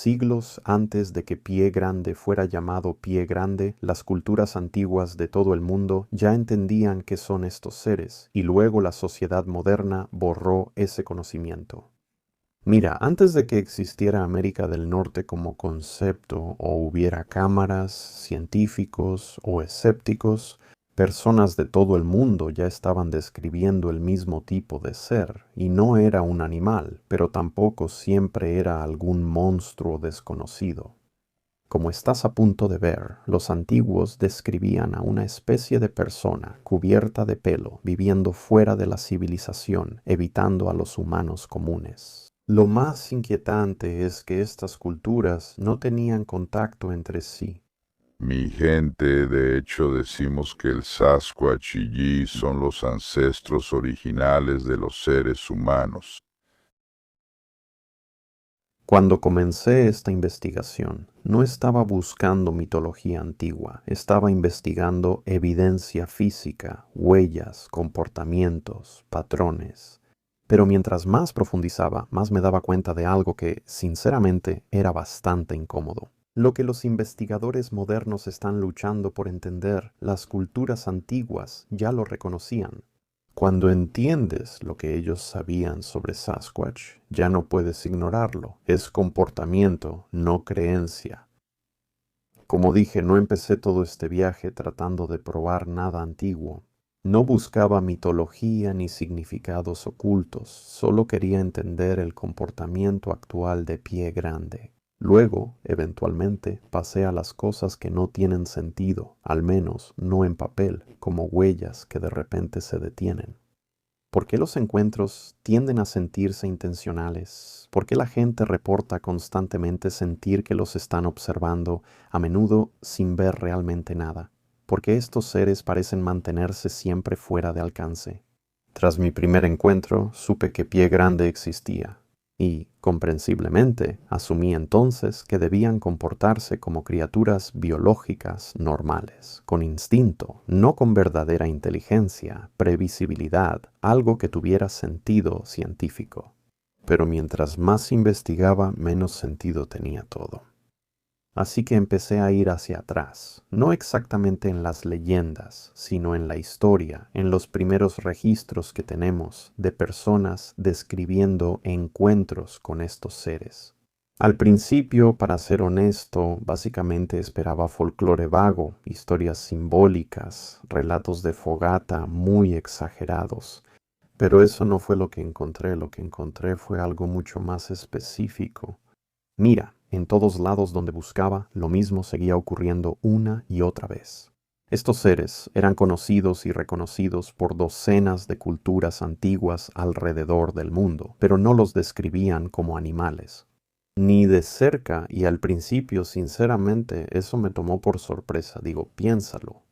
Siglos antes de que Pie Grande fuera llamado Pie Grande, las culturas antiguas de todo el mundo ya entendían qué son estos seres, y luego la sociedad moderna borró ese conocimiento. Mira, antes de que existiera América del Norte como concepto o hubiera cámaras, científicos o escépticos, personas de todo el mundo ya estaban describiendo el mismo tipo de ser, y no era un animal, pero tampoco siempre era algún monstruo desconocido. Como estás a punto de ver, los antiguos describían a una especie de persona cubierta de pelo, viviendo fuera de la civilización, evitando a los humanos comunes. Lo más inquietante es que estas culturas no tenían contacto entre sí. Mi gente, de hecho, decimos que el Sasquatch y Yi son los ancestros originales de los seres humanos. Cuando comencé esta investigación, no estaba buscando mitología antigua, estaba investigando evidencia física, huellas, comportamientos, patrones. Pero mientras más profundizaba, más me daba cuenta de algo que, sinceramente, era bastante incómodo. Lo que los investigadores modernos están luchando por entender, las culturas antiguas ya lo reconocían. Cuando entiendes lo que ellos sabían sobre Sasquatch, ya no puedes ignorarlo. Es comportamiento, no creencia. Como dije, no empecé todo este viaje tratando de probar nada antiguo. No buscaba mitología ni significados ocultos, solo quería entender el comportamiento actual de Pie Grande. Luego, eventualmente, pasé a las cosas que no tienen sentido, al menos no en papel, como huellas que de repente se detienen. ¿Por qué los encuentros tienden a sentirse intencionales? ¿Por qué la gente reporta constantemente sentir que los están observando, a menudo sin ver realmente nada? ¿Por qué estos seres parecen mantenerse siempre fuera de alcance? Tras mi primer encuentro, supe que Pie Grande existía, y, comprensiblemente, asumí entonces que debían comportarse como criaturas biológicas normales, con instinto, no con verdadera inteligencia, previsibilidad, algo que tuviera sentido científico. Pero mientras más investigaba, menos sentido tenía todo. Así que empecé a ir hacia atrás, no exactamente en las leyendas, sino en la historia, en los primeros registros que tenemos de personas describiendo encuentros con estos seres. Al principio, para ser honesto, básicamente esperaba folclore vago, historias simbólicas, relatos de fogata muy exagerados. Pero eso no fue lo que encontré fue algo mucho más específico. Mira, en todos lados donde buscaba, lo mismo seguía ocurriendo una y otra vez. Estos seres eran conocidos y reconocidos por docenas de culturas antiguas alrededor del mundo, pero no los describían como animales. Ni de cerca, y al principio, sinceramente, eso me tomó por sorpresa. Digo, piénsalo.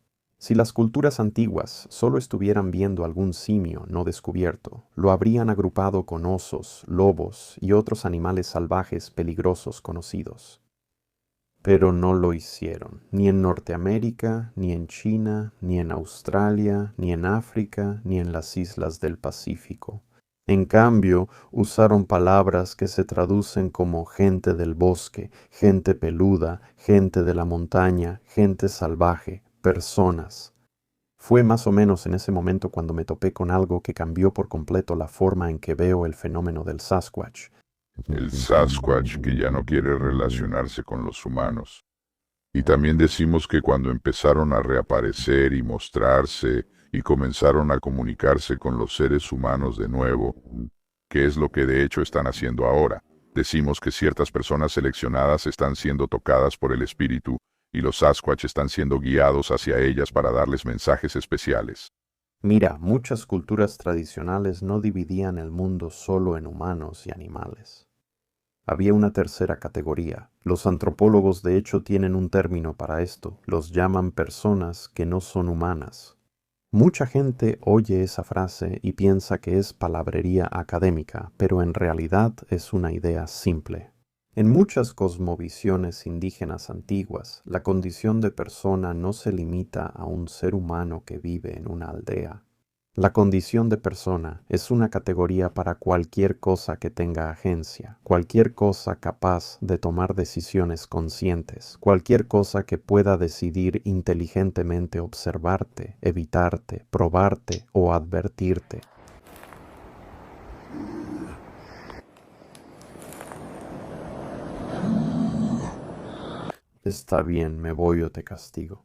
Si las culturas antiguas solo estuvieran viendo algún simio no descubierto, lo habrían agrupado con osos, lobos y otros animales salvajes peligrosos conocidos. Pero no lo hicieron, ni en Norteamérica, ni en China, ni en Australia, ni en África, ni en las islas del Pacífico. En cambio, usaron palabras que se traducen como gente del bosque, gente peluda, gente de la montaña, gente salvaje, personas. Fue más o menos en ese momento cuando me topé con algo que cambió por completo la forma en que veo el fenómeno del Sasquatch. El Sasquatch que ya no quiere relacionarse con los humanos. Y también decimos que cuando empezaron a reaparecer y mostrarse y comenzaron a comunicarse con los seres humanos de nuevo, que es lo que de hecho están haciendo ahora, decimos que ciertas personas seleccionadas están siendo tocadas por el espíritu y los Sasquatch están siendo guiados hacia ellas para darles mensajes especiales. Mira, muchas culturas tradicionales no dividían el mundo solo en humanos y animales. Había una tercera categoría. Los antropólogos de hecho tienen un término para esto. Los llaman personas que no son humanas. Mucha gente oye esa frase y piensa que es palabrería académica, pero en realidad es una idea simple. En muchas cosmovisiones indígenas antiguas, la condición de persona no se limita a un ser humano que vive en una aldea. La condición de persona es una categoría para cualquier cosa que tenga agencia, cualquier cosa capaz de tomar decisiones conscientes, cualquier cosa que pueda decidir inteligentemente observarte, evitarte, probarte o advertirte. Está bien, me voy o te castigo.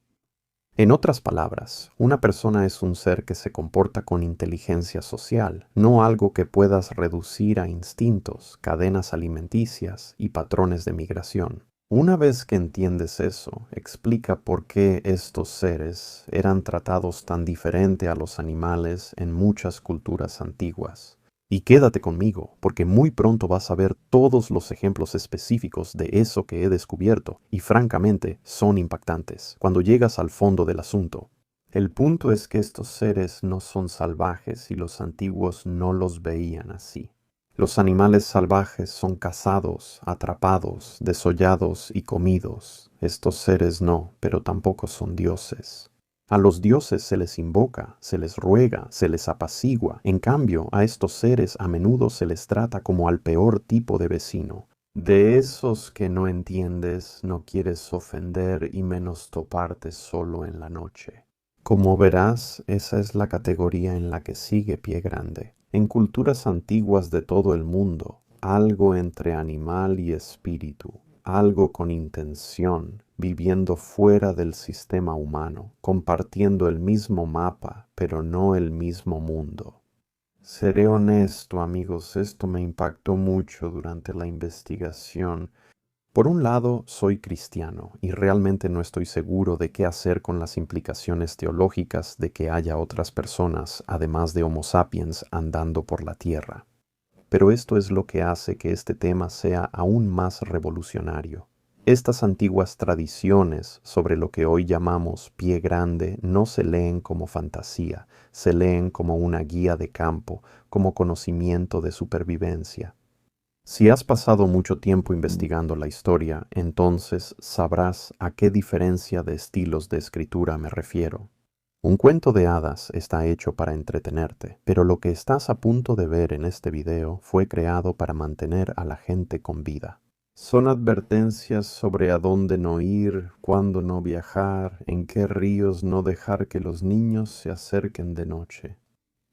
En otras palabras, una persona es un ser que se comporta con inteligencia social, no algo que puedas reducir a instintos, cadenas alimenticias y patrones de migración. Una vez que entiendes eso, explica por qué estos seres eran tratados tan diferente a los animales en muchas culturas antiguas. Y quédate conmigo, porque muy pronto vas a ver todos los ejemplos específicos de eso que he descubierto, y francamente son impactantes cuando llegas al fondo del asunto. El punto es que estos seres no son salvajes y los antiguos no los veían así. Los animales salvajes son cazados, atrapados, desollados y comidos. Estos seres no, pero tampoco son dioses. A los dioses se les invoca, se les ruega, se les apacigua. En cambio, a estos seres a menudo se les trata como al peor tipo de vecino. De esos que no entiendes, no quieres ofender y menos toparte solo en la noche. Como verás, esa es la categoría en la que sigue Pie Grande. En culturas antiguas de todo el mundo, algo entre animal y espíritu, algo con intención, viviendo fuera del sistema humano, compartiendo el mismo mapa, pero no el mismo mundo. Seré honesto, amigos, esto me impactó mucho durante la investigación. Por un lado, soy cristiano y realmente no estoy seguro de qué hacer con las implicaciones teológicas de que haya otras personas, además de Homo sapiens, andando por la Tierra. Pero esto es lo que hace que este tema sea aún más revolucionario. Estas antiguas tradiciones sobre lo que hoy llamamos Pie Grande no se leen como fantasía, se leen como una guía de campo, como conocimiento de supervivencia. Si has pasado mucho tiempo investigando la historia, entonces sabrás a qué diferencia de estilos de escritura me refiero. Un cuento de hadas está hecho para entretenerte, pero lo que estás a punto de ver en este video fue creado para mantener a la gente con vida. Son advertencias sobre a dónde no ir, cuándo no viajar, en qué ríos no dejar que los niños se acerquen de noche.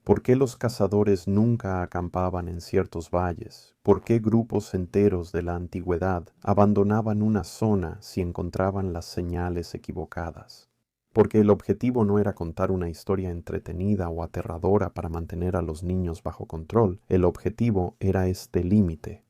¿Por qué los cazadores nunca acampaban en ciertos valles? ¿Por qué grupos enteros de la antigüedad abandonaban una zona si encontraban las señales equivocadas? Porque el objetivo no era contar una historia entretenida o aterradora para mantener a los niños bajo control, el objetivo era este límite.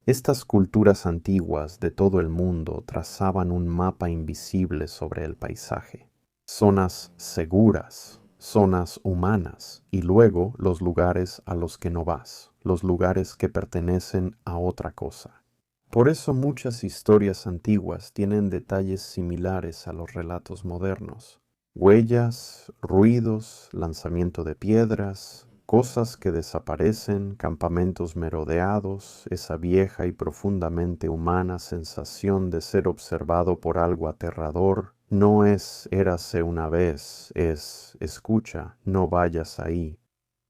Estas culturas antiguas de todo el mundo trazaban un mapa invisible sobre el paisaje. Zonas seguras, zonas humanas y luego los lugares a los que no vas, los lugares que pertenecen a otra cosa. Por eso muchas historias antiguas tienen detalles similares a los relatos modernos. Huellas, ruidos, lanzamiento de piedras, cosas que desaparecen, campamentos merodeados, esa vieja y profundamente humana sensación de ser observado por algo aterrador. No es érase una vez, es escucha, no vayas ahí.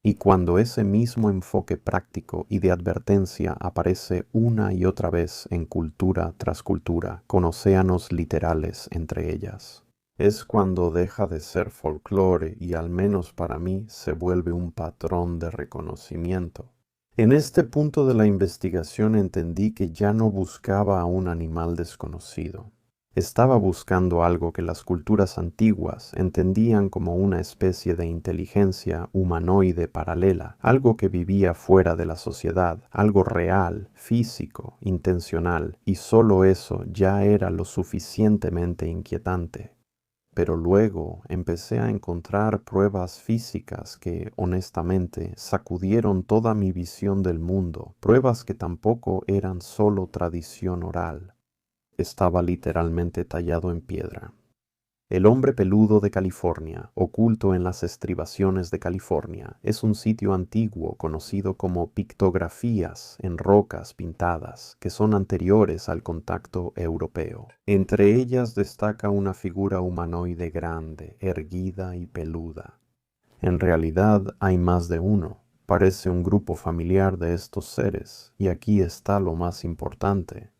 Y cuando ese mismo enfoque práctico y de advertencia aparece una y otra vez en cultura tras cultura, con océanos literales entre ellas, es cuando deja de ser folclore y al menos para mí se vuelve un patrón de reconocimiento. En este punto de la investigación entendí que ya no buscaba a un animal desconocido. Estaba buscando algo que las culturas antiguas entendían como una especie de inteligencia humanoide paralela, algo que vivía fuera de la sociedad, algo real, físico, intencional, y solo eso ya era lo suficientemente inquietante. Pero luego empecé a encontrar pruebas físicas que, honestamente, sacudieron toda mi visión del mundo, pruebas que tampoco eran solo tradición oral. Estaba literalmente tallado en piedra. El hombre peludo de California, oculto en las estribaciones de California, es un sitio antiguo conocido como pictografías en rocas pintadas que son anteriores al contacto europeo. Entre ellas destaca una figura humanoide grande, erguida y peluda. En realidad hay más de uno. Parece un grupo familiar de estos seres, y aquí está lo más importante.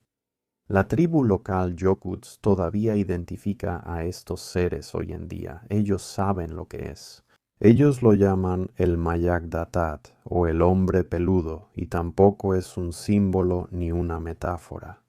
La tribu local Yokuts todavía identifica a estos seres hoy en día. Ellos saben lo que es. Ellos lo llaman el Mayak Datat o el hombre peludo, y tampoco es un símbolo ni una metáfora.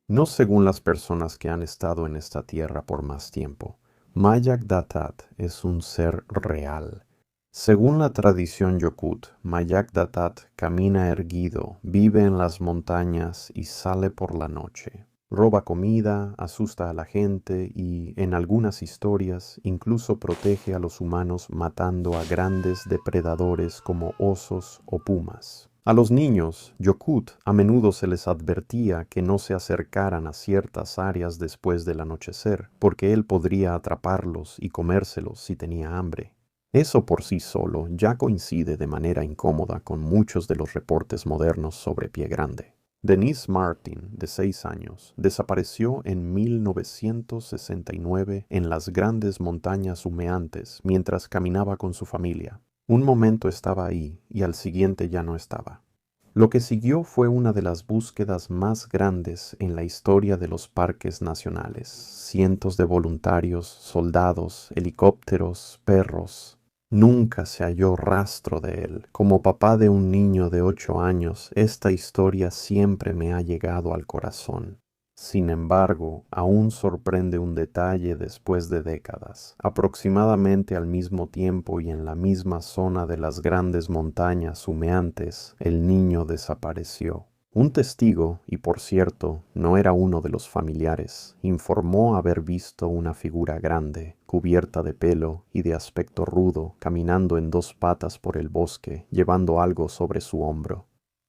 No según las personas que han estado en esta tierra por más tiempo. Mayak Datat es un ser real. Según la tradición Yokut, Mayak Datat camina erguido, vive en las montañas y sale por la noche. Roba comida, asusta a la gente y, en algunas historias, incluso protege a los humanos matando a grandes depredadores como osos o pumas. A los niños, Yokut, a menudo se les advertía que no se acercaran a ciertas áreas después del anochecer, porque él podría atraparlos y comérselos si tenía hambre. Eso por sí solo ya coincide de manera incómoda con muchos de los reportes modernos sobre Pie Grande. Denise Martin, de 6 años, desapareció en 1969 en las grandes montañas humeantes mientras caminaba con su familia. Un momento estaba ahí y al siguiente ya no estaba. Lo que siguió fue una de las búsquedas más grandes en la historia de los parques nacionales. Cientos de voluntarios, soldados, helicópteros, perros. Nunca se halló rastro de él. Como papá de un niño de 8 años, esta historia siempre me ha llegado al corazón. Sin embargo, aún sorprende un detalle después de décadas. Aproximadamente al mismo tiempo y en la misma zona de las grandes montañas humeantes, el niño desapareció. Un testigo, y por cierto, no era uno de los familiares, informó haber visto una figura grande, cubierta de pelo y de aspecto rudo, caminando en 2 patas por el bosque, llevando algo sobre su hombro.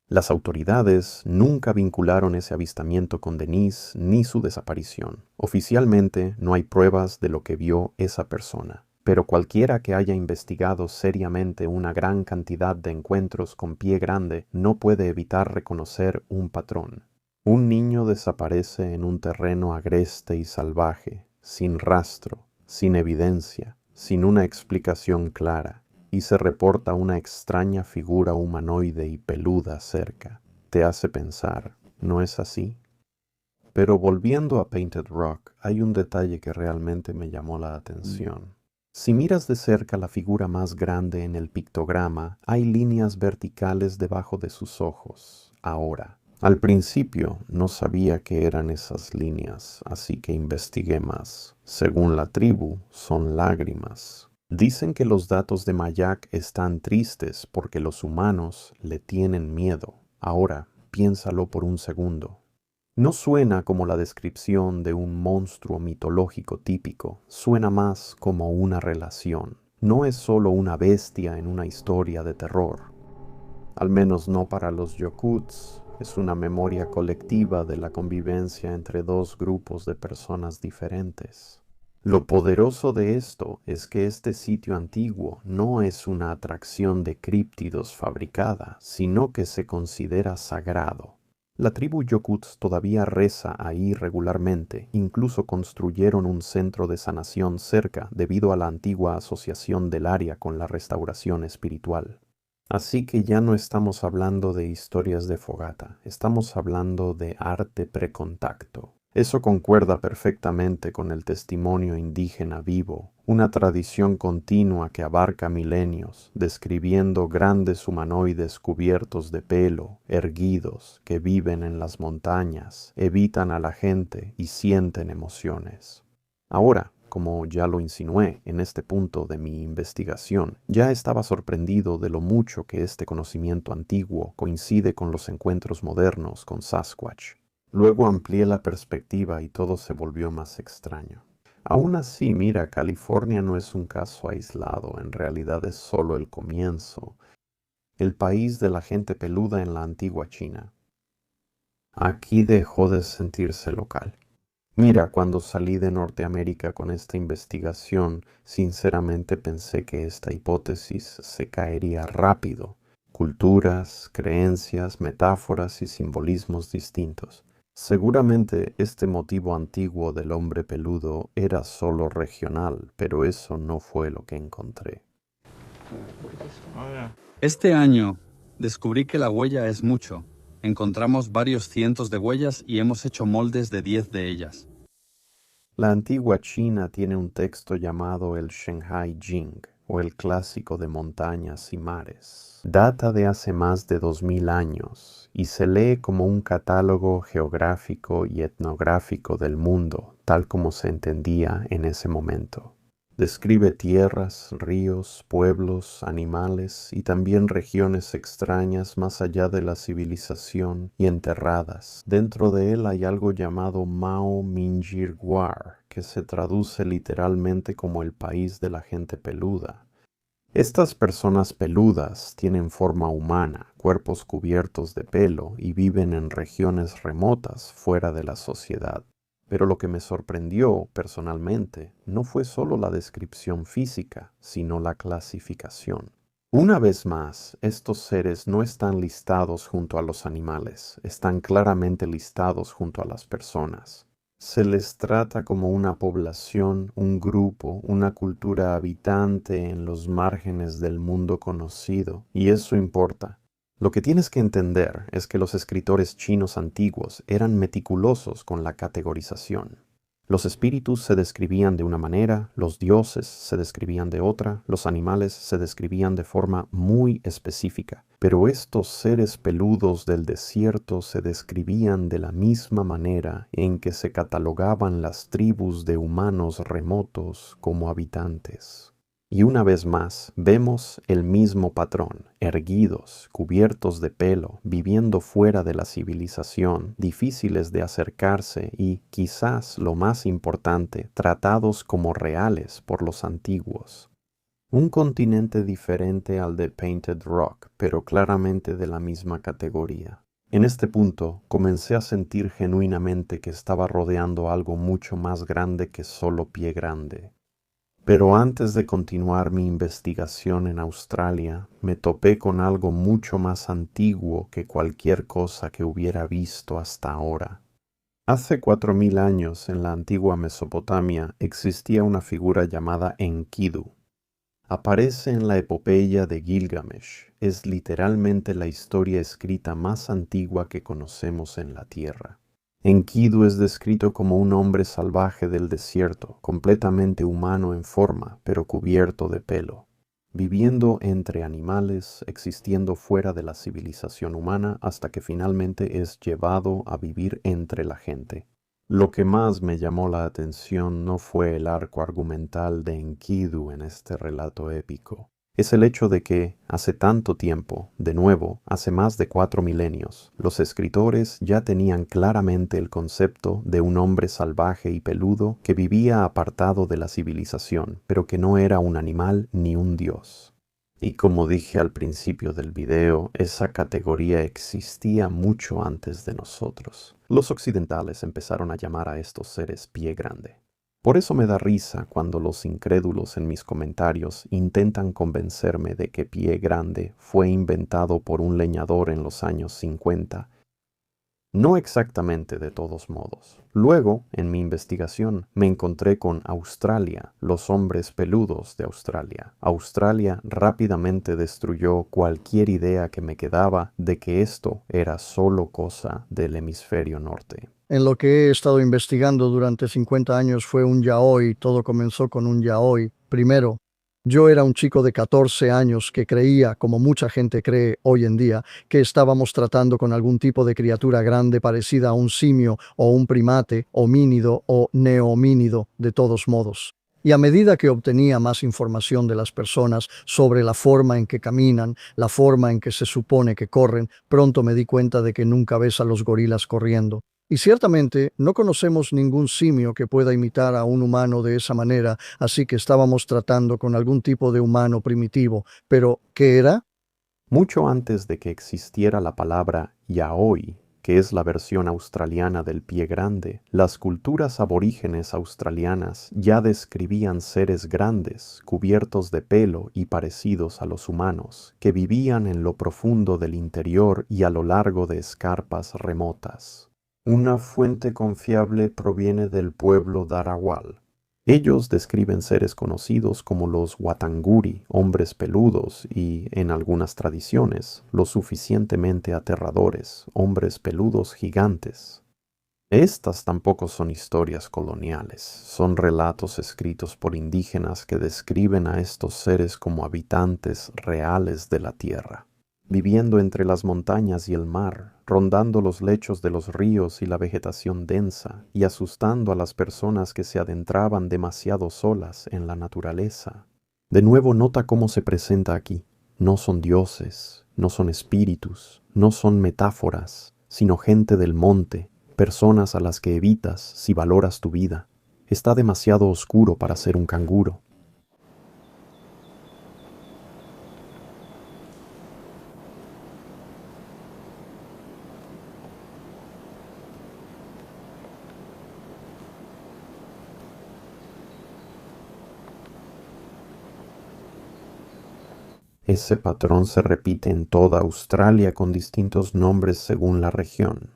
Las autoridades nunca vincularon ese avistamiento con Denise ni su desaparición. Oficialmente no hay pruebas de lo que vio esa persona. Pero cualquiera que haya investigado seriamente una gran cantidad de encuentros con Pie Grande no puede evitar reconocer un patrón. Un niño desaparece en un terreno agreste y salvaje, sin rastro, sin evidencia, sin una explicación clara, y se reporta una extraña figura humanoide y peluda cerca. Te hace pensar, ¿no es así? Pero volviendo a Painted Rock, hay un detalle que realmente me llamó la atención. Si miras de cerca la figura más grande en el pictograma, hay líneas verticales debajo de sus ojos. Ahora, al principio no sabía qué eran esas líneas, así que investigué más. Según la tribu, son lágrimas. Dicen que los datos de Mayak están tristes porque los humanos le tienen miedo. Ahora, piénsalo por un segundo. No suena como la descripción de un monstruo mitológico típico, suena más como una relación. No es solo una bestia en una historia de terror. Al menos no para los Yokuts. Es una memoria colectiva de la convivencia entre 2 grupos de personas diferentes. Lo poderoso de esto es que este sitio antiguo no es una atracción de críptidos fabricada, sino que se considera sagrado. La tribu Yokuts todavía reza ahí regularmente, incluso construyeron un centro de sanación cerca debido a la antigua asociación del área con la restauración espiritual. Así que ya no estamos hablando de historias de fogata, estamos hablando de arte precontacto. Eso concuerda perfectamente con el testimonio indígena vivo, una tradición continua que abarca milenios, describiendo grandes humanoides cubiertos de pelo, erguidos, que viven en las montañas, evitan a la gente y sienten emociones. Ahora, como ya lo insinué en este punto de mi investigación, ya estaba sorprendido de lo mucho que este conocimiento antiguo coincide con los encuentros modernos con Sasquatch. Luego amplié la perspectiva y todo se volvió más extraño. Aún así, mira, California no es un caso aislado, en realidad es solo el comienzo. El país de la gente peluda en la antigua China. Aquí dejó de sentirse local. Mira, cuando salí de Norteamérica con esta investigación, sinceramente pensé que esta hipótesis se caería rápido. Culturas, creencias, metáforas y simbolismos distintos. Seguramente este motivo antiguo del hombre peludo era solo regional, pero eso no fue lo que encontré. Este año descubrí que la huella es mucho. Encontramos varios cientos de huellas y hemos hecho moldes de 10 de ellas. La antigua China tiene un texto llamado el Shanghai Jing, o el clásico de montañas y mares. Data de hace más de 2000 años y se lee como un catálogo geográfico y etnográfico del mundo, tal como se entendía en ese momento. Describe tierras, ríos, pueblos, animales y también regiones extrañas más allá de la civilización y enterradas. Dentro de él hay algo llamado Mao Minjir War, que se traduce literalmente como el país de la gente peluda. Estas personas peludas tienen forma humana, cuerpos cubiertos de pelo y viven en regiones remotas fuera de la sociedad. Pero lo que me sorprendió personalmente no fue solo la descripción física, sino la clasificación. Una vez más, estos seres no están listados junto a los animales, están claramente listados junto a las personas. Se les trata como una población, un grupo, una cultura habitante en los márgenes del mundo conocido, y eso importa. Lo que tienes que entender es que los escritores chinos antiguos eran meticulosos con la categorización. Los espíritus se describían de una manera, los dioses se describían de otra, los animales se describían de forma muy específica. Pero estos seres peludos del desierto se describían de la misma manera en que se catalogaban las tribus de humanos remotos como habitantes. Y una vez más vemos el mismo patrón, erguidos, cubiertos de pelo, viviendo fuera de la civilización, difíciles de acercarse y, quizás lo más importante, tratados como reales por los antiguos. Un continente diferente al de Painted Rock, pero claramente de la misma categoría. En este punto comencé a sentir genuinamente que estaba rodeando algo mucho más grande que solo Pie Grande. Pero antes de continuar mi investigación en Australia, me topé con algo mucho más antiguo que cualquier cosa que hubiera visto hasta ahora. Hace 4000 años en la antigua Mesopotamia existía una figura llamada Enkidu. Aparece en la epopeya de Gilgamesh. Es literalmente la historia escrita más antigua que conocemos en la Tierra. Enkidu es descrito como un hombre salvaje del desierto, completamente humano en forma, pero cubierto de pelo, viviendo entre animales, existiendo fuera de la civilización humana hasta que finalmente es llevado a vivir entre la gente. Lo que más me llamó la atención no fue el arco argumental de Enkidu en este relato épico. Es el hecho de que, hace tanto tiempo, de nuevo, hace más de 4 milenios, los escritores ya tenían claramente el concepto de un hombre salvaje y peludo que vivía apartado de la civilización, pero que no era un animal ni un dios. Y como dije al principio del video, esa categoría existía mucho antes de nosotros. Los occidentales empezaron a llamar a estos seres Pie Grande. Por eso me da risa cuando los incrédulos en mis comentarios intentan convencerme de que Pie Grande fue inventado por un leñador en los años 50. No exactamente, de todos modos. Luego, en mi investigación, me encontré con Australia, los hombres peludos de Australia. Australia rápidamente destruyó cualquier idea que me quedaba de que esto era solo cosa del hemisferio norte. En lo que he estado investigando durante 50 años fue un yaoi, todo comenzó con un yaoi. Primero, yo era un chico de 14 años que creía, como mucha gente cree hoy en día, que estábamos tratando con algún tipo de criatura grande parecida a un simio o un primate, homínido o neomínido, de todos modos. Y a medida que obtenía más información de las personas sobre la forma en que caminan, la forma en que se supone que corren, pronto me di cuenta de que nunca ves a los gorilas corriendo. Y ciertamente no conocemos ningún simio que pueda imitar a un humano de esa manera, así que estábamos tratando con algún tipo de humano primitivo. Pero, ¿qué era? Mucho antes de que existiera la palabra yaoi, que es la versión australiana del Pie Grande, las culturas aborígenes australianas ya describían seres grandes, cubiertos de pelo y parecidos a los humanos, que vivían en lo profundo del interior y a lo largo de escarpas remotas. Una fuente confiable proviene del pueblo Darawal. Ellos describen seres conocidos como los Watanguri, hombres peludos, y, en algunas tradiciones, lo suficientemente aterradores, hombres peludos gigantes. Estas tampoco son historias coloniales, son relatos escritos por indígenas que describen a estos seres como habitantes reales de la tierra, viviendo entre las montañas y el mar, rondando los lechos de los ríos y la vegetación densa, y asustando a las personas que se adentraban demasiado solas en la naturaleza. De nuevo nota cómo se presenta aquí. No son dioses, no son espíritus, no son metáforas, sino gente del monte, personas a las que evitas si valoras tu vida. Está demasiado oscuro para ser un canguro. Ese patrón se repite en toda Australia con distintos nombres según la región.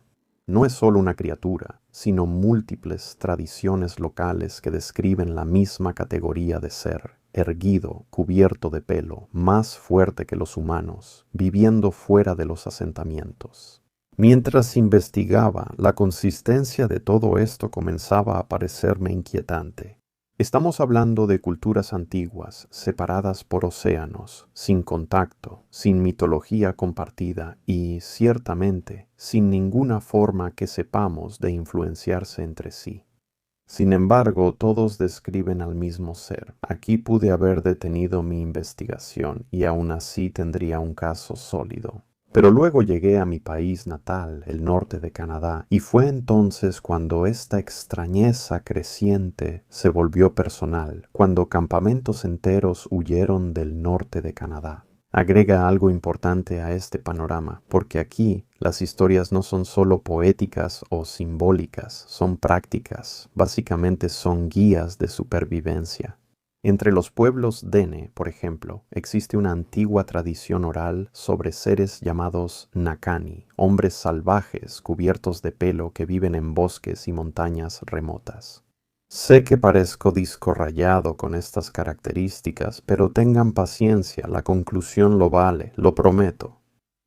No es solo una criatura, sino múltiples tradiciones locales que describen la misma categoría de ser, erguido, cubierto de pelo, más fuerte que los humanos, viviendo fuera de los asentamientos. Mientras investigaba, la consistencia de todo esto comenzaba a parecerme inquietante. Estamos hablando de culturas antiguas, separadas por océanos, sin contacto, sin mitología compartida y, ciertamente, sin ninguna forma que sepamos de influenciarse entre sí. Sin embargo, todos describen al mismo ser. Aquí pude haber detenido mi investigación y aún así tendría un caso sólido. Pero luego llegué a mi país natal, el norte de Canadá, y fue entonces cuando esta extrañeza creciente se volvió personal, cuando campamentos enteros huyeron del norte de Canadá. Agrega algo importante a este panorama, porque aquí las historias no son solo poéticas o simbólicas, son prácticas, básicamente son guías de supervivencia. Entre los pueblos Dene, por ejemplo, existe una antigua tradición oral sobre seres llamados Nakani, hombres salvajes cubiertos de pelo que viven en bosques y montañas remotas. Sé que parezco disco rayado con estas características, pero tengan paciencia, la conclusión lo vale, lo prometo.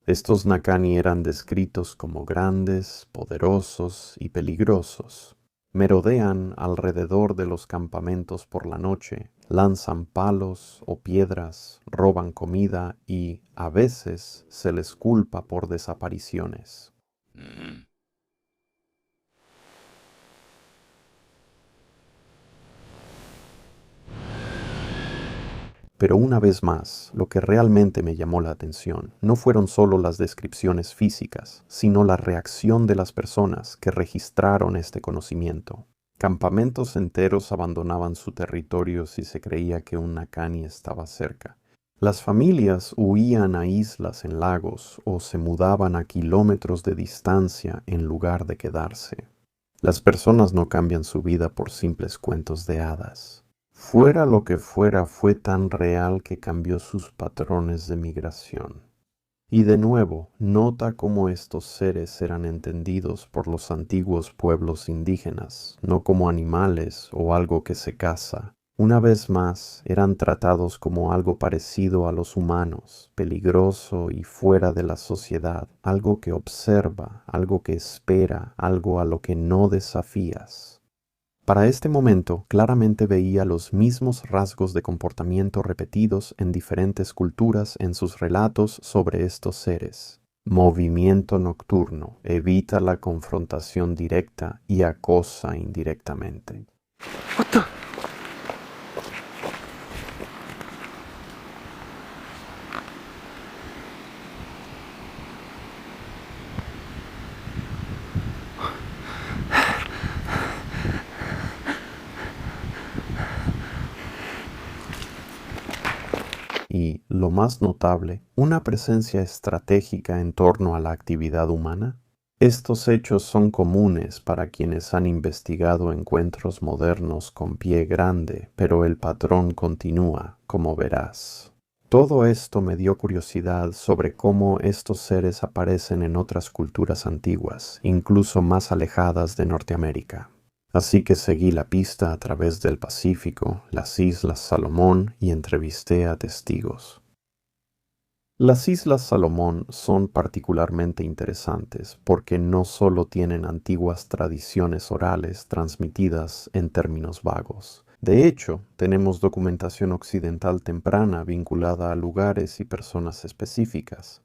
Estos Nakani eran descritos como grandes, poderosos y peligrosos. Merodean alrededor de los campamentos por la noche, lanzan palos o piedras, roban comida y, a veces, se les culpa por desapariciones. Pero una vez más, lo que realmente me llamó la atención no fueron solo las descripciones físicas, sino la reacción de las personas que registraron este conocimiento. Campamentos enteros abandonaban su territorio si se creía que un Nakani estaba cerca. Las familias huían a islas en lagos o se mudaban a kilómetros de distancia en lugar de quedarse. Las personas no cambian su vida por simples cuentos de hadas. Fuera lo que fuera, fue tan real que cambió sus patrones de migración. Y de nuevo, nota cómo estos seres eran entendidos por los antiguos pueblos indígenas, no como animales o algo que se caza. Una vez más, eran tratados como algo parecido a los humanos, peligroso y fuera de la sociedad, algo que observa, algo que espera, algo a lo que no desafías. Para este momento, claramente veía los mismos rasgos de comportamiento repetidos en diferentes culturas en sus relatos sobre estos seres. Movimiento nocturno, evita la confrontación directa y acosa indirectamente. Y, lo más notable, una presencia estratégica en torno a la actividad humana. Estos hechos son comunes para quienes han investigado encuentros modernos con pie grande, pero el patrón continúa, como verás. Todo esto me dio curiosidad sobre cómo estos seres aparecen en otras culturas antiguas, incluso más alejadas de Norteamérica. Así que seguí la pista a través del Pacífico, las Islas Salomón y entrevisté a testigos. Las Islas Salomón son particularmente interesantes porque no solo tienen antiguas tradiciones orales transmitidas en términos vagos. De hecho, tenemos documentación occidental temprana vinculada a lugares y personas específicas.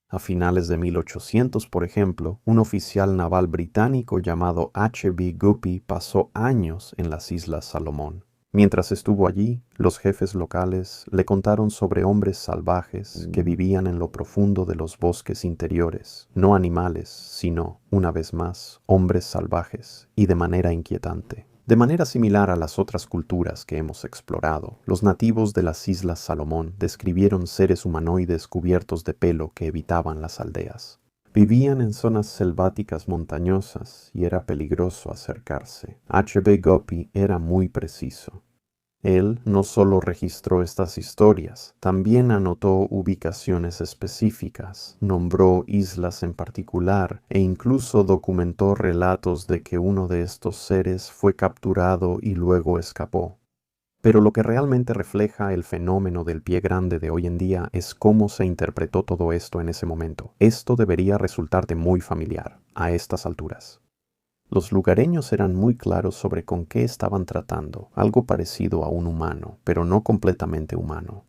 A finales de 1800, por ejemplo, un oficial naval británico llamado H.B. Guppy pasó años en las Islas Salomón. Mientras estuvo allí, los jefes locales le contaron sobre hombres salvajes que vivían en lo profundo de los bosques interiores, no animales, sino, una vez más, hombres salvajes, y de manera inquietante. De manera similar a las otras culturas que hemos explorado, los nativos de las Islas Salomón describieron seres humanoides cubiertos de pelo que evitaban las aldeas. Vivían en zonas selváticas montañosas y era peligroso acercarse. H.B. Guppy era muy preciso. Él no solo registró estas historias, también anotó ubicaciones específicas, nombró islas en particular e incluso documentó relatos de que uno de estos seres fue capturado y luego escapó. Pero lo que realmente refleja el fenómeno del pie grande de hoy en día es cómo se interpretó todo esto en ese momento. Esto debería resultarte muy familiar a estas alturas. Los lugareños eran muy claros sobre con qué estaban tratando, algo parecido a un humano, pero no completamente humano.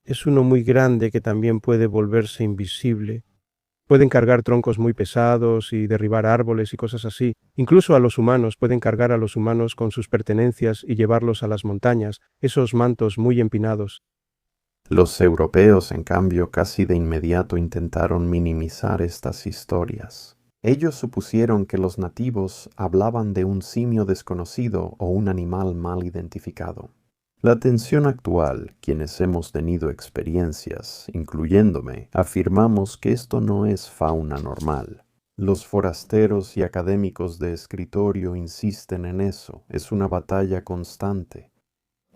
Es uno muy grande que también puede volverse invisible. Pueden cargar troncos muy pesados y derribar árboles y cosas así. Incluso a los humanos, pueden cargar a los humanos con sus pertenencias y llevarlos a las montañas, esos mantos muy empinados. Los europeos, en cambio, casi de inmediato intentaron minimizar estas historias. Ellos supusieron que los nativos hablaban de un simio desconocido o un animal mal identificado. La atención actual, quienes hemos tenido experiencias, incluyéndome, afirmamos que esto no es fauna normal. Los forasteros y académicos de escritorio insisten en eso, es una batalla constante.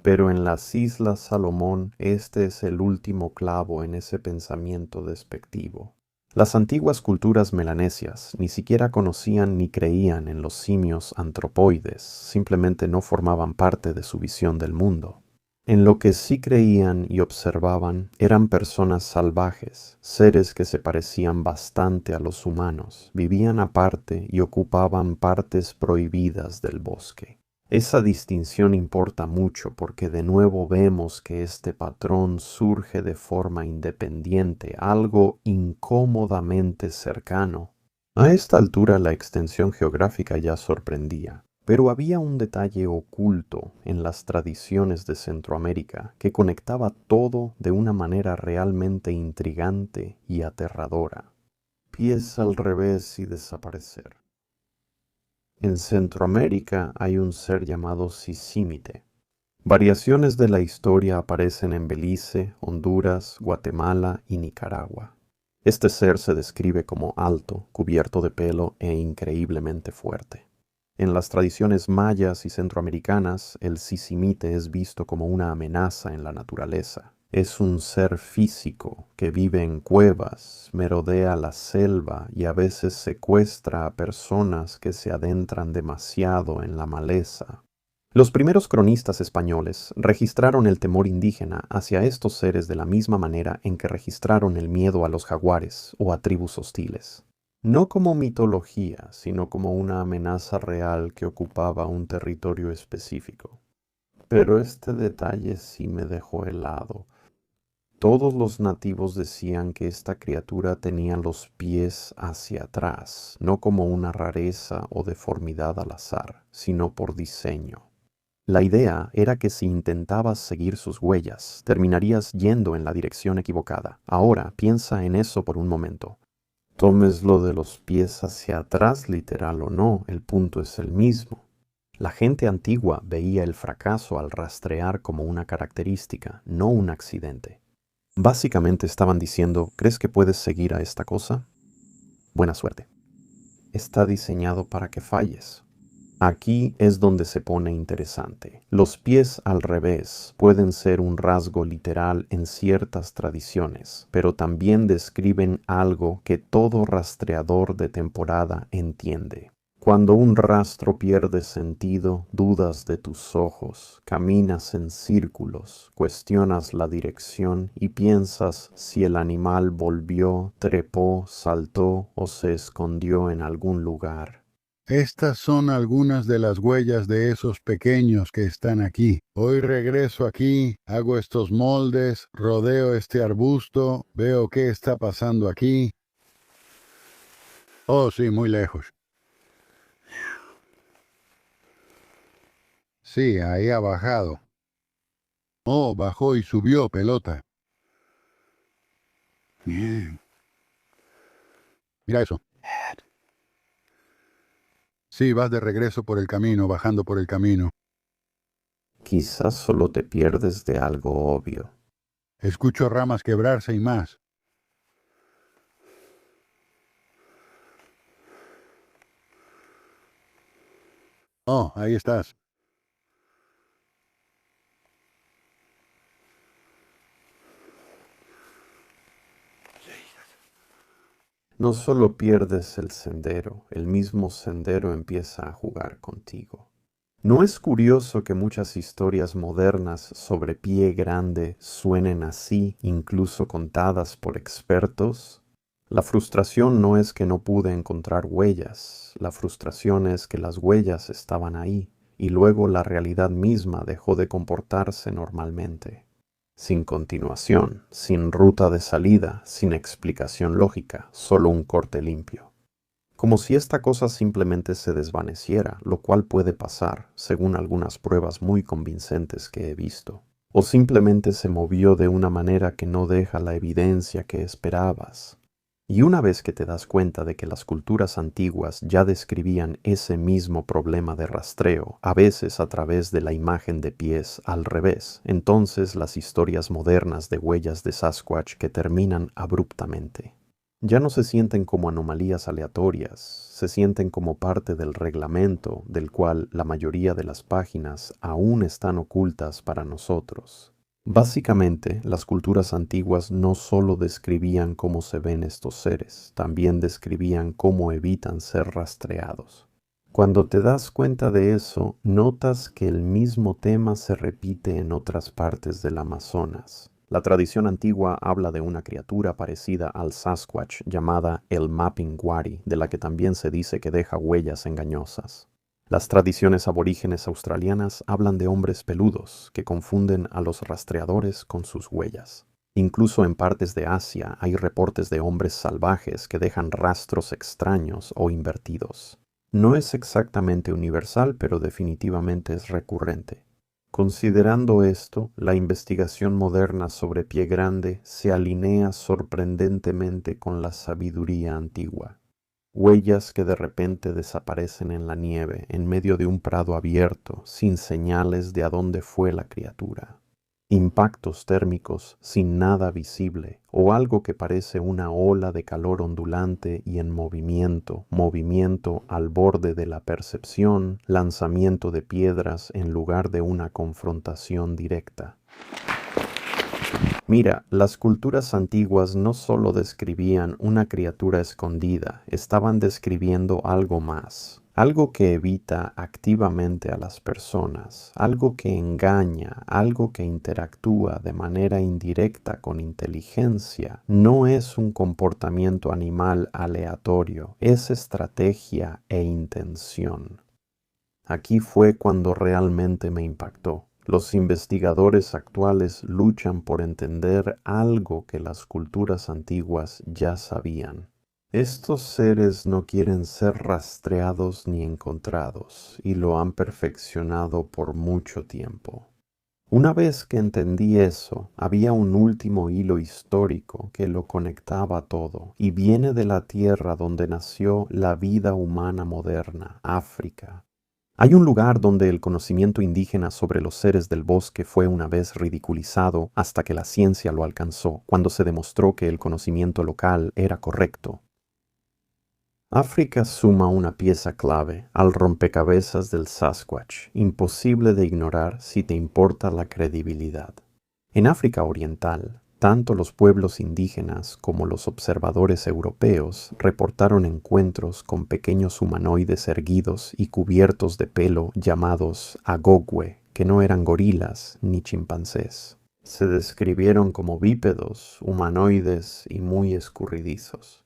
Pero en las Islas Salomón este es el último clavo en ese pensamiento despectivo. Las antiguas culturas melanesias ni siquiera conocían ni creían en los simios antropoides, simplemente no formaban parte de su visión del mundo. En lo que sí creían y observaban eran personas salvajes, seres que se parecían bastante a los humanos, vivían aparte y ocupaban partes prohibidas del bosque. Esa distinción importa mucho porque de nuevo vemos que este patrón surge de forma independiente, algo incómodamente cercano. A esta altura la extensión geográfica ya sorprendía, pero había un detalle oculto en las tradiciones de Centroamérica que conectaba todo de una manera realmente intrigante y aterradora. Pies al revés y desaparecer. En Centroamérica hay un ser llamado Sisímite. Variaciones de la historia aparecen en Belice, Honduras, Guatemala y Nicaragua. Este ser se describe como alto, cubierto de pelo e increíblemente fuerte. En las tradiciones mayas y centroamericanas, el Sisímite es visto como una amenaza en la naturaleza. Es un ser físico que vive en cuevas, merodea la selva y a veces secuestra a personas que se adentran demasiado en la maleza. Los primeros cronistas españoles registraron el temor indígena hacia estos seres de la misma manera en que registraron el miedo a los jaguares o a tribus hostiles. No como mitología, sino como una amenaza real que ocupaba un territorio específico. Pero este detalle sí me dejó helado. Todos los nativos decían que esta criatura tenía los pies hacia atrás, no como una rareza o deformidad al azar, sino por diseño. La idea era que si intentabas seguir sus huellas, terminarías yendo en la dirección equivocada. Ahora, piensa en eso por un momento. Tomes lo de los pies hacia atrás, literal o no, el punto es el mismo. La gente antigua veía el fracaso al rastrear como una característica, no un accidente. Básicamente estaban diciendo, ¿crees que puedes seguir a esta cosa? Buena suerte. Está diseñado para que falles. Aquí es donde se pone interesante. Los pies al revés pueden ser un rasgo literal en ciertas tradiciones, pero también describen algo que todo rastreador de temporada entiende. Cuando un rastro pierde sentido, dudas de tus ojos, caminas en círculos, cuestionas la dirección y piensas si el animal volvió, trepó, saltó o se escondió en algún lugar. Estas son algunas de las huellas de esos pequeños que están aquí. Hoy regreso aquí, hago estos moldes, rodeo este arbusto, veo qué está pasando aquí. Oh, sí, muy lejos. Sí, ahí ha bajado. Oh, bajó y subió, pelota. Bien. Mira eso. Sí, vas de regreso por el camino, bajando por el camino. Quizás solo te pierdes de algo obvio. Escucho ramas quebrarse y más. Oh, ahí estás. No solo pierdes el sendero, el mismo sendero empieza a jugar contigo. ¿No es curioso que muchas historias modernas sobre Pie Grande suenen así, incluso contadas por expertos? La frustración no es que no pude encontrar huellas, la frustración es que las huellas estaban ahí, y luego la realidad misma dejó de comportarse normalmente. Sin continuación, sin ruta de salida, sin explicación lógica, solo un corte limpio. Como si esta cosa simplemente se desvaneciera, lo cual puede pasar, según algunas pruebas muy convincentes que he visto. O simplemente se movió de una manera que no deja la evidencia que esperabas. Y una vez que te das cuenta de que las culturas antiguas ya describían ese mismo problema de rastreo, a veces a través de la imagen de pies al revés, entonces las historias modernas de huellas de Sasquatch que terminan abruptamente ya no se sienten como anomalías aleatorias, se sienten como parte del reglamento del cual la mayoría de las páginas aún están ocultas para nosotros. Básicamente, las culturas antiguas no solo describían cómo se ven estos seres, también describían cómo evitan ser rastreados. Cuando te das cuenta de eso, notas que el mismo tema se repite en otras partes del Amazonas. La tradición antigua habla de una criatura parecida al Sasquatch llamada el Mapinguari, de la que también se dice que deja huellas engañosas. Las tradiciones aborígenes australianas hablan de hombres peludos que confunden a los rastreadores con sus huellas. Incluso en partes de Asia hay reportes de hombres salvajes que dejan rastros extraños o invertidos. No es exactamente universal, pero definitivamente es recurrente. Considerando esto, la investigación moderna sobre Pie Grande se alinea sorprendentemente con la sabiduría antigua. Huellas que de repente desaparecen en la nieve, en medio de un prado abierto, sin señales de a dónde fue la criatura. Impactos térmicos sin nada visible, o algo que parece una ola de calor ondulante y en movimiento al borde de la percepción, lanzamiento de piedras en lugar de una confrontación directa. Mira, las culturas antiguas no solo describían una criatura escondida, estaban describiendo algo más. Algo que evita activamente a las personas, algo que engaña, algo que interactúa de manera indirecta con inteligencia. No es un comportamiento animal aleatorio, es estrategia e intención. Aquí fue cuando realmente me impactó. Los investigadores actuales luchan por entender algo que las culturas antiguas ya sabían. Estos seres no quieren ser rastreados ni encontrados, y lo han perfeccionado por mucho tiempo. Una vez que entendí eso, había un último hilo histórico que lo conectaba todo, y viene de la tierra donde nació la vida humana moderna, África. Hay un lugar donde el conocimiento indígena sobre los seres del bosque fue una vez ridiculizado hasta que la ciencia lo alcanzó, cuando se demostró que el conocimiento local era correcto. África suma una pieza clave al rompecabezas del Sasquatch, imposible de ignorar si te importa la credibilidad. En África Oriental, Tanto los pueblos indígenas como los observadores europeos reportaron encuentros con pequeños humanoides erguidos y cubiertos de pelo llamados agogwe, que no eran gorilas ni chimpancés. Se describieron como bípedos, humanoides y muy escurridizos.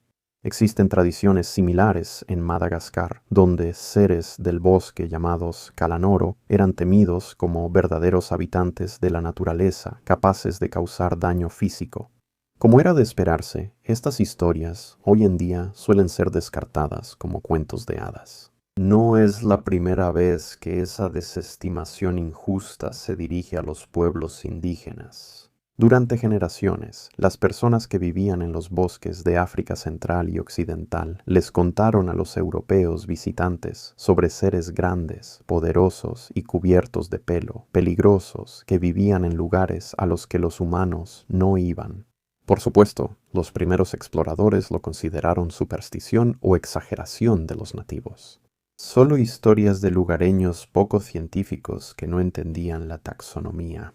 Existen tradiciones similares en Madagascar, donde seres del bosque llamados Kalanoro eran temidos como verdaderos habitantes de la naturaleza, capaces de causar daño físico. Como era de esperarse, estas historias hoy en día suelen ser descartadas como cuentos de hadas. No es la primera vez que esa desestimación injusta se dirige a los pueblos indígenas. Durante generaciones, las personas que vivían en los bosques de África Central y Occidental les contaron a los europeos visitantes sobre seres grandes, poderosos y cubiertos de pelo, peligrosos, que vivían en lugares a los que los humanos no iban. Por supuesto, los primeros exploradores lo consideraron superstición o exageración de los nativos. Solo historias de lugareños poco científicos que no entendían la taxonomía.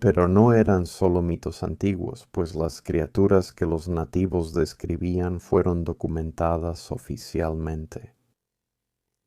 Pero no eran solo mitos antiguos, pues las criaturas que los nativos describían fueron documentadas oficialmente.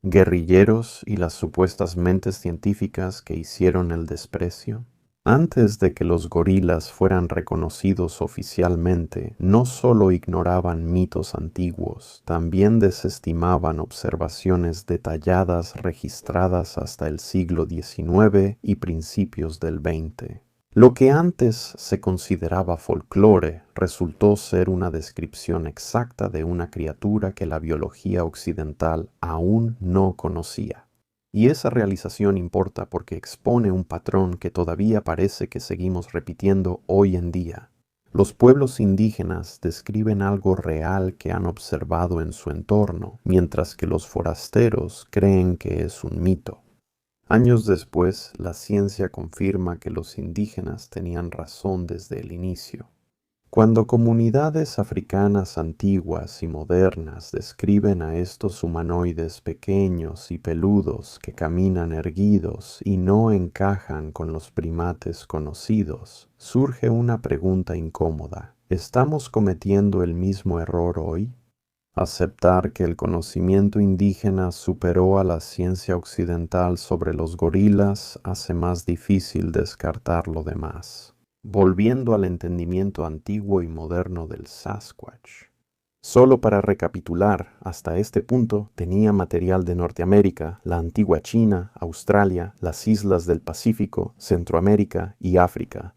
Guerrilleros y las supuestas mentes científicas que hicieron el desprecio. Antes de que los gorilas fueran reconocidos oficialmente, no solo ignoraban mitos antiguos, también desestimaban observaciones detalladas registradas hasta el siglo XIX y principios del XX. Lo que antes se consideraba folclore resultó ser una descripción exacta de una criatura que la biología occidental aún no conocía. Y esa realización importa porque expone un patrón que todavía parece que seguimos repitiendo hoy en día. Los pueblos indígenas describen algo real que han observado en su entorno, mientras que los forasteros creen que es un mito. Años después, la ciencia confirma que los indígenas tenían razón desde el inicio. Cuando comunidades africanas antiguas y modernas describen a estos humanoides pequeños y peludos que caminan erguidos y no encajan con los primates conocidos, surge una pregunta incómoda. ¿Estamos cometiendo el mismo error hoy? Aceptar que el conocimiento indígena superó a la ciencia occidental sobre los gorilas hace más difícil descartar lo demás. Volviendo al entendimiento antiguo y moderno del Sasquatch. Solo para recapitular, hasta este punto tenía material de Norteamérica, la antigua China, Australia, las islas del Pacífico, Centroamérica y África.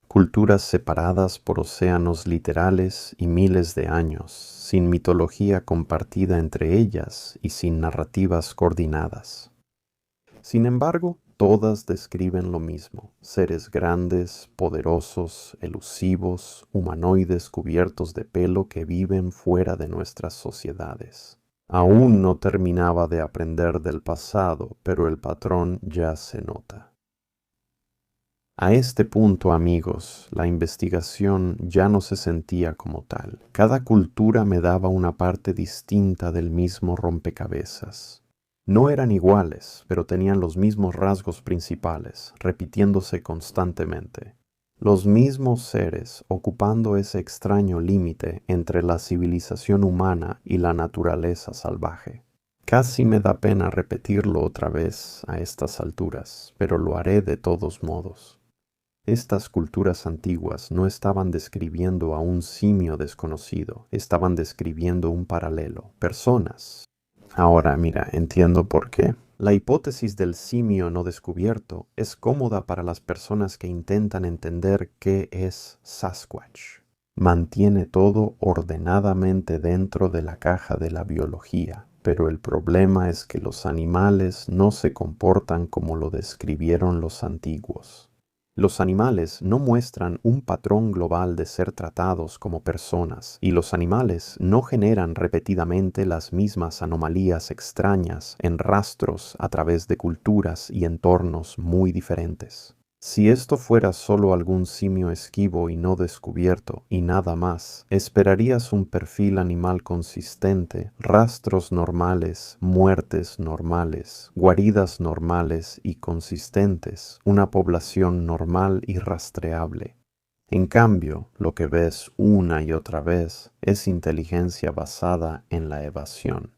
Culturas separadas por océanos literales y miles de años, sin mitología compartida entre ellas y sin narrativas coordinadas. Sin embargo, todas describen lo mismo: seres grandes, poderosos, elusivos, humanoides cubiertos de pelo que viven fuera de nuestras sociedades. Aún no terminaba de aprender del pasado, pero el patrón ya se nota. A este punto, amigos, la investigación ya no se sentía como tal. Cada cultura me daba una parte distinta del mismo rompecabezas. No eran iguales, pero tenían los mismos rasgos principales, repitiéndose constantemente. Los mismos seres ocupando ese extraño límite entre la civilización humana y la naturaleza salvaje. Casi me da pena repetirlo otra vez a estas alturas, pero lo haré de todos modos. Estas culturas antiguas no estaban describiendo a un simio desconocido, estaban describiendo un paralelo, personas. Ahora, mira, entiendo por qué. La hipótesis del simio no descubierto es cómoda para las personas que intentan entender qué es Sasquatch. Mantiene todo ordenadamente dentro de la caja de la biología, pero el problema es que los animales no se comportan como lo describieron los antiguos. Los animales no muestran un patrón global de ser tratados como personas, y los animales no generan repetidamente las mismas anomalías extrañas en rastros a través de culturas y entornos muy diferentes. Si esto fuera solo algún simio esquivo y no descubierto, y nada más, esperarías un perfil animal consistente, rastros normales, muertes normales, guaridas normales y consistentes, una población normal y rastreable. En cambio, lo que ves una y otra vez es inteligencia basada en la evasión.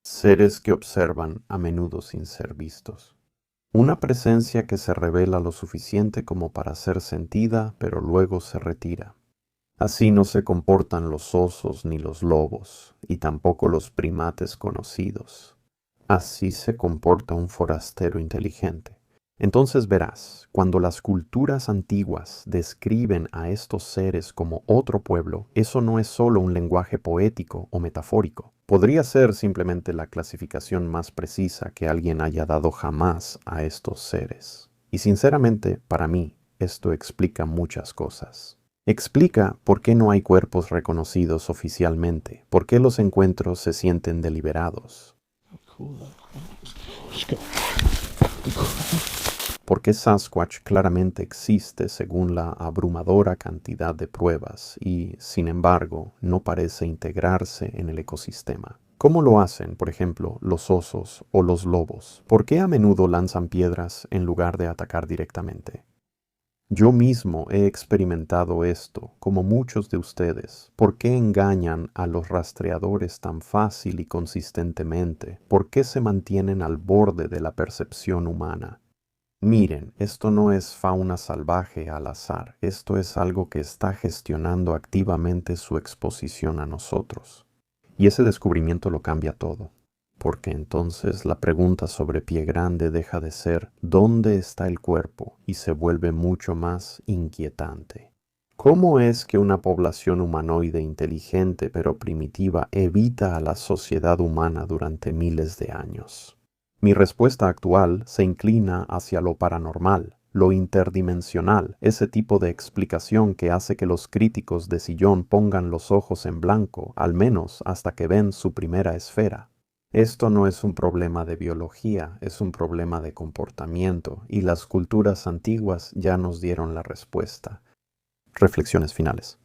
Seres que observan a menudo sin ser vistos. Una presencia que se revela lo suficiente como para ser sentida, pero luego se retira. Así no se comportan los osos ni los lobos, y tampoco los primates conocidos. Así se comporta un forastero inteligente. Entonces verás, cuando las culturas antiguas describen a estos seres como otro pueblo, eso no es solo un lenguaje poético o metafórico. Podría ser simplemente la clasificación más precisa que alguien haya dado jamás a estos seres. Y sinceramente, para mí, esto explica muchas cosas. Explica por qué no hay cuerpos reconocidos oficialmente, por qué los encuentros se sienten deliberados. Porque Sasquatch claramente existe según la abrumadora cantidad de pruebas y, sin embargo, no parece integrarse en el ecosistema. ¿Cómo lo hacen, por ejemplo, los osos o los lobos? ¿Por qué a menudo lanzan piedras en lugar de atacar directamente? Yo mismo he experimentado esto, como muchos de ustedes. ¿Por qué engañan a los rastreadores tan fácil y consistentemente? ¿Por qué se mantienen al borde de la percepción humana? Miren, esto no es fauna salvaje al azar, esto es algo que está gestionando activamente su exposición a nosotros. Y ese descubrimiento lo cambia todo, porque entonces la pregunta sobre Pie Grande deja de ser ¿dónde está el cuerpo? Y se vuelve mucho más inquietante. ¿Cómo es que una población humanoide inteligente pero primitiva evita a la sociedad humana durante miles de años? Mi respuesta actual se inclina hacia lo paranormal, lo interdimensional, ese tipo de explicación que hace que los críticos de sillón pongan los ojos en blanco, al menos hasta que ven su primera esfera. Esto no es un problema de biología, es un problema de comportamiento, y las culturas antiguas ya nos dieron la respuesta. Reflexiones finales.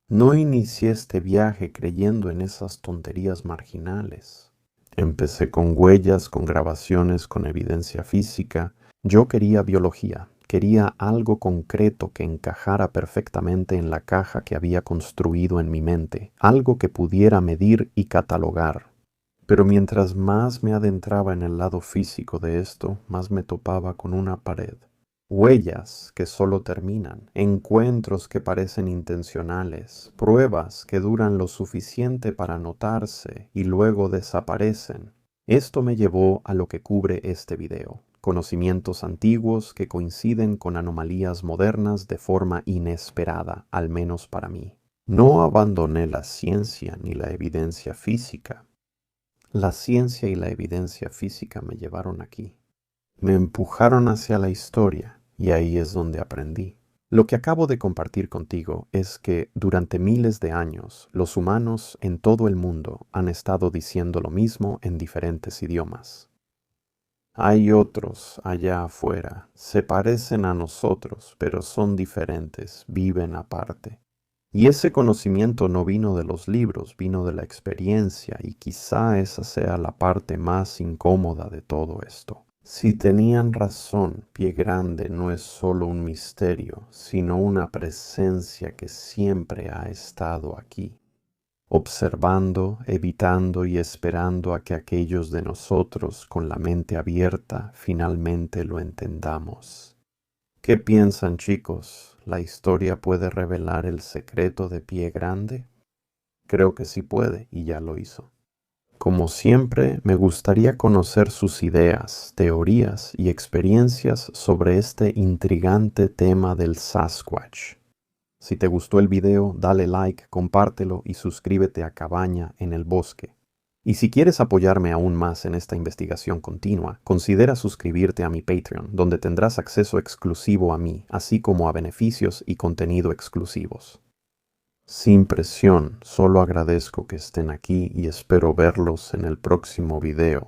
No inicié este viaje creyendo en esas tonterías marginales. Empecé con huellas, con grabaciones, con evidencia física. Yo quería biología, quería algo concreto que encajara perfectamente en la caja que había construido en mi mente, algo que pudiera medir y catalogar. Pero mientras más me adentraba en el lado físico de esto, más me topaba con una pared. Huellas que solo terminan, encuentros que parecen intencionales, pruebas que duran lo suficiente para notarse y luego desaparecen. Esto me llevó a lo que cubre este video, conocimientos antiguos que coinciden con anomalías modernas de forma inesperada, al menos para mí. No abandoné la ciencia ni la evidencia física. La ciencia y la evidencia física me llevaron aquí. Me empujaron hacia la historia y ahí es donde aprendí. Lo que acabo de compartir contigo es que durante miles de años los humanos en todo el mundo han estado diciendo lo mismo en diferentes idiomas. Hay otros allá afuera, se parecen a nosotros, pero son diferentes, viven aparte. Y ese conocimiento no vino de los libros, vino de la experiencia y quizá esa sea la parte más incómoda de todo esto. Si tenían razón, Pie Grande no es solo un misterio, sino una presencia que siempre ha estado aquí, observando, evitando y esperando a que aquellos de nosotros con la mente abierta finalmente lo entendamos. ¿Qué piensan, chicos? ¿La historia puede revelar el secreto de Pie Grande? Creo que sí puede, y ya lo hizo. Como siempre, me gustaría conocer sus ideas, teorías y experiencias sobre este intrigante tema del Sasquatch. Si te gustó el video, dale like, compártelo y suscríbete a Cabaña en el Bosque. Y si quieres apoyarme aún más en esta investigación continua, considera suscribirte a mi Patreon, donde tendrás acceso exclusivo a mí, así como a beneficios y contenido exclusivos. Sin presión, solo agradezco que estén aquí y espero verlos en el próximo video.